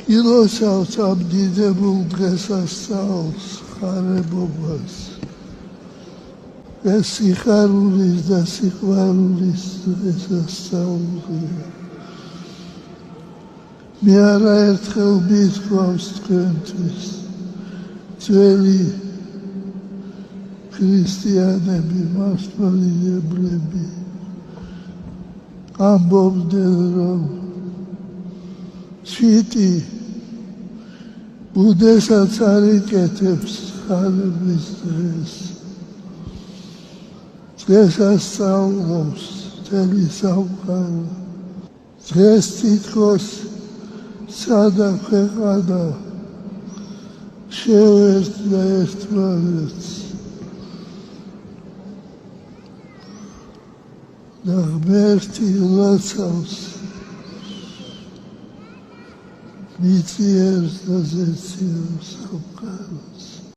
ილოცავს ამ დიდებულ დღესასწაულს ხარებობას. ეს სიხარულის და სიყვარულის დღესასწაულია. მე არაერთხელ მithქვავს თქვენთვის ძველი ქრისტიანები, მასწავლებლები ამბობდნენ, რომ სვიტი ბუდესაც არ იკეთებს ხარების დღეს. დღესასწაულობს მთელი სამყარო. დღეს თითქოს სადა ქვეყანა შეუერთდა ერთმანეთს და ღმერთი ილოცავს მიწიერს და ზეციერს სამყაროს.